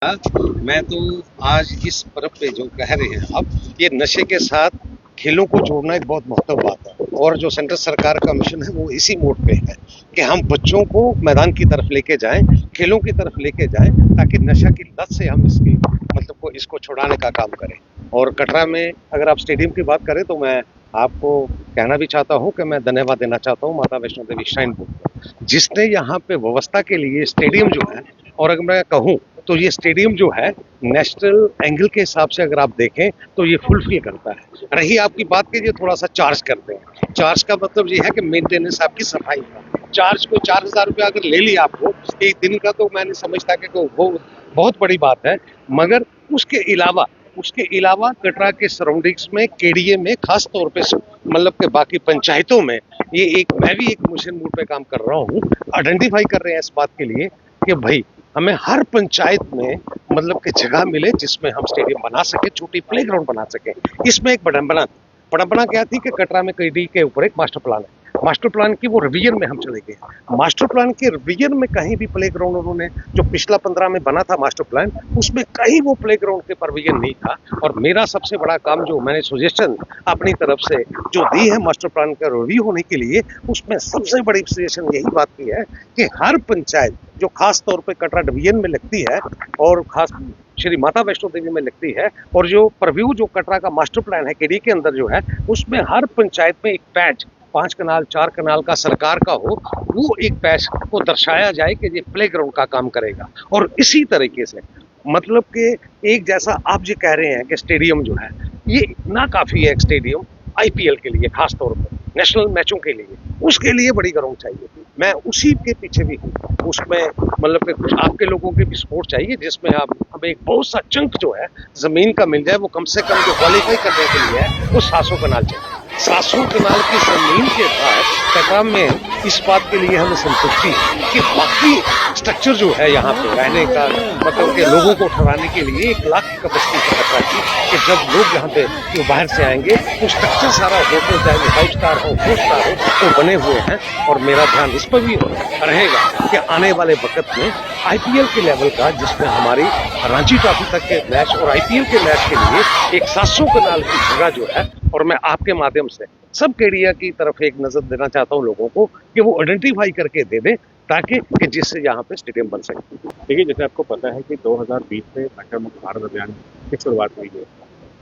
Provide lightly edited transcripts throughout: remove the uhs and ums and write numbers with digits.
मैं तो आज इस पर्व पे जो कह रहे हैं आप, ये नशे के साथ खेलों को जोड़ना एक बहुत महत्वपूर्ण बात है। और जो सेंट्रल सरकार का मिशन है वो इसी मोड पे है कि हम बच्चों को मैदान की तरफ लेके जाएं, खेलों की तरफ लेके जाएं, ताकि नशा की लत से हम इसकी मतलब को इसको छुड़ाने का काम करें। और कटरा में अगर आप स्टेडियम की बात करें तो मैं आपको कहना भी चाहता हूं कि मैं धन्यवाद देना चाहता हूं माता वैष्णो देवी श्राइन बोर्ड को, जिसने यहाँ पे व्यवस्था के लिए स्टेडियम जो है, और अगर मैं कहूँ तो ये स्टेडियम जो है नेशनल एंगल के हिसाब से अगर आप देखें तो ये फुलफिल करता है। रही आपकी बात के लिए थोड़ा सा चार्ज करते हैं। चार्ज का मतलब ये है कि मेंटेनेंस आपकी सफाई का चार्ज को 4,000 रुपया अगर ले लिया आपको एक दिन का, तो मैं नहीं समझता कि वो बहुत बड़ी बात है। मगर उसके अलावा कटरा के सराउंडिंग्स में केडीए में खास तौर पे मतलब के बाकी पंचायतों में मैं भी एक मिशन मोड पे काम कर रहा हूँ। आइडेंटिफाई कर रहे हैं इस बात के लिए कि भाई हमें हर पंचायत में मतलब कि जगह मिले जिसमें हम स्टेडियम बना सके, छोटी प्ले ग्राउंड बना सके। इसमें एक बड़म्बना क्या थी कि कटरा में केडी के ऊपर एक मास्टर प्लान है। मास्टर प्लान की वो रिवीजन में हम चले गए। मास्टर प्लान के रिवीजन में कहीं भी प्ले ग्राउंड उन्होंने जो पिछला 15 में बना था मास्टर प्लान, उसमें कहीं वो प्ले ग्राउंड के प्रोविजन नहीं था। और मेरा सबसे बड़ा काम जो मैंने सजेशन अपनी तरफ से जो दी है मास्टर प्लान का रिव्यू होने के लिए, उसमें सबसे बड़ी सजेशन यही बात की है कि हर पंचायत जो खास तौर पे कटरा डिवीजन में लगती है और खास श्री माता वैष्णो देवी में लगती है, और जो प्रव्यू जो कटरा का मास्टर प्लान है केडी के अंदर जो है, उसमें हर पंचायत में एक पैच 5 कनाल 4 कनाल का सरकार का हो, वो एक पैच को दर्शाया जाए कि ये प्ले ग्राउंड का काम करेगा। और इसी तरीके से मतलब कि एक जैसा आप जो कह रहे हैं कि स्टेडियम जो है ये ना काफी है, स्टेडियम आईपीएल के लिए खास तौर पर नेशनल मैचों के लिए, उसके लिए बड़ी ग्राउंड चाहिए। मैं उसी के पीछे भी हूँ। उसमें मतलब कि कुछ आपके लोगों के भी सपोर्ट चाहिए, जिसमें आप हमें एक बहुत सा चंक जो है जमीन का मिल जाए। वो कम से कम जो क्वालिफाई करने के लिए है वो 700 कनाल चाहिए। 700 कनाल की जमीन के बाद कटरा में इस बात के लिए हमें संतुष्टि है कि बाकी स्ट्रक्चर जो है यहाँ पे रहने का मतलब के लोगों को ठहराने के लिए 1 लाख की कैपेसिटी है कटरा की, कि जब लोग यहाँ पे जो बाहर से आएंगे तो स्ट्रक्चर सारा होटल चाहे 5 स्टार हो 4 स्टार हो तो बने हुए हैं। और मेरा ध्यान इस पर भी रहेगा कि आने वाले वक्त में आईपीएल के लेवल का, जिसमें हमारी रांची ट्रॉफी तक के मैच और आईपीएल के मैच के लिए एक 700 कनाल की जगह जो है, और मैं आपके माध्यम से सब केडिया की तरफ एक नजर देना चाहता हूं लोगों को कि वो आइडेंटिफाई करके दे दें, ताकि कि जिससे यहाँ पे स्टेडियम बन सके। देखिए, जैसे आपको पता है कि 2020 से नशा मुक्त भारत अभियान की शुरुआत हुई है।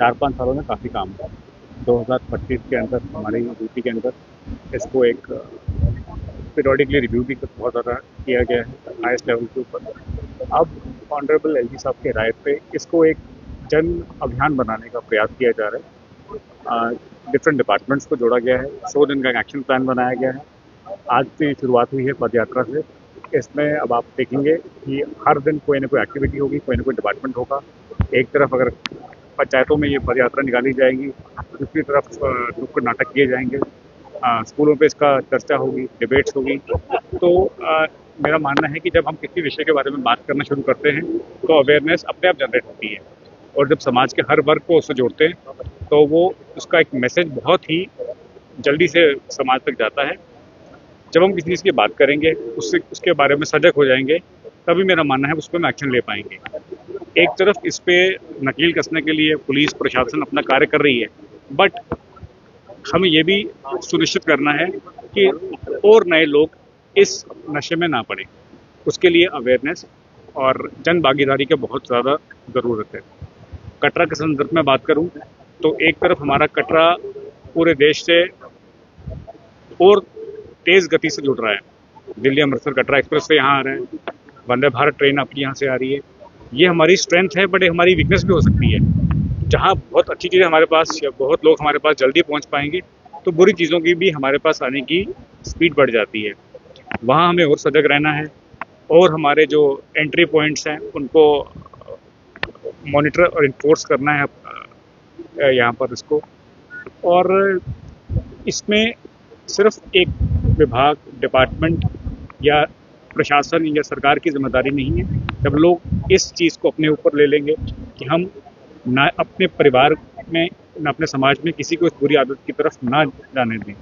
4-5 सालों में काफ़ी काम हुआ। 2025 के अंदर हमारी यूपी के अंदर इसको एक पीरियडिकली रिव्यू भी बहुत ज़्यादा किया गया है हाईएस्ट लेवल के ऊपर। अब ऑनरेबल एलजी साहब के राय पे इसको एक जन अभियान बनाने का प्रयास किया जा रहा है। डिफरेंट डिपार्टमेंट्स को जोड़ा गया है, 100 दिन का एक्शन प्लान बनाया गया है। आज से शुरुआत हुई है पद यात्रा से। इसमें अब आप देखेंगे कि हर दिन कोई ना कोई एक्टिविटी होगी, कोई ना कोई डिपार्टमेंट होगा। एक तरफ अगर पंचायतों में ये पद यात्रा निकाली जाएगी, दूसरी तरफ नुक्कड़ नाटक किए जाएंगे, स्कूलों पे इसका चर्चा होगी, डिबेट्स होगी। तो मेरा मानना है कि जब हम किसी विषय के बारे में बात करना शुरू करते हैं तो अवेयरनेस अपने आप जनरेट होती है, और जब समाज के हर वर्ग को उससे जोड़ते हैं तो वो उसका एक मैसेज बहुत ही जल्दी से समाज तक जाता है। जब हम किसी चीज़ की बात करेंगे, उसके बारे में सजग हो जाएंगे, तभी मेरा मानना है उस पर हम एक्शन ले पाएंगे। एक तरफ इस पे नकेल कसने के लिए पुलिस प्रशासन अपना कार्य कर रही है, बट हमें ये भी सुनिश्चित करना है कि और नए लोग इस नशे में ना पड़े। उसके लिए अवेयरनेस और जन भागीदारी की बहुत ज़्यादा ज़रूरत है। कटरा के संदर्भ में बात करूं तो एक तरफ हमारा कटरा पूरे देश से और तेज़ गति से जुड़ रहा है। दिल्ली अमृतसर कटरा एक्सप्रेस से यहाँ आ रहा है, वंदे भारत ट्रेन आपकी यहाँ से आ रही है। ये हमारी स्ट्रेंथ है, बट हमारी वीकनेस भी हो सकती है। जहाँ बहुत अच्छी चीज़ें हमारे पास या बहुत लोग हमारे पास जल्दी पहुँच पाएंगे, तो बुरी चीज़ों की भी हमारे पास आने की स्पीड बढ़ जाती है। वहाँ हमें और सजग रहना है, और हमारे जो एंट्री पॉइंट्स हैं उनको मॉनिटर और इन्फोर्स करना है यहाँ पर इसको। और इसमें सिर्फ एक विभाग, डिपार्टमेंट या प्रशासन या सरकार की जिम्मेदारी नहीं है। जब लोग इस चीज़ को अपने ऊपर ले लेंगे कि हम ना अपने परिवार में, ना अपने समाज में किसी को इस बुरी आदत की तरफ ना जाने दें,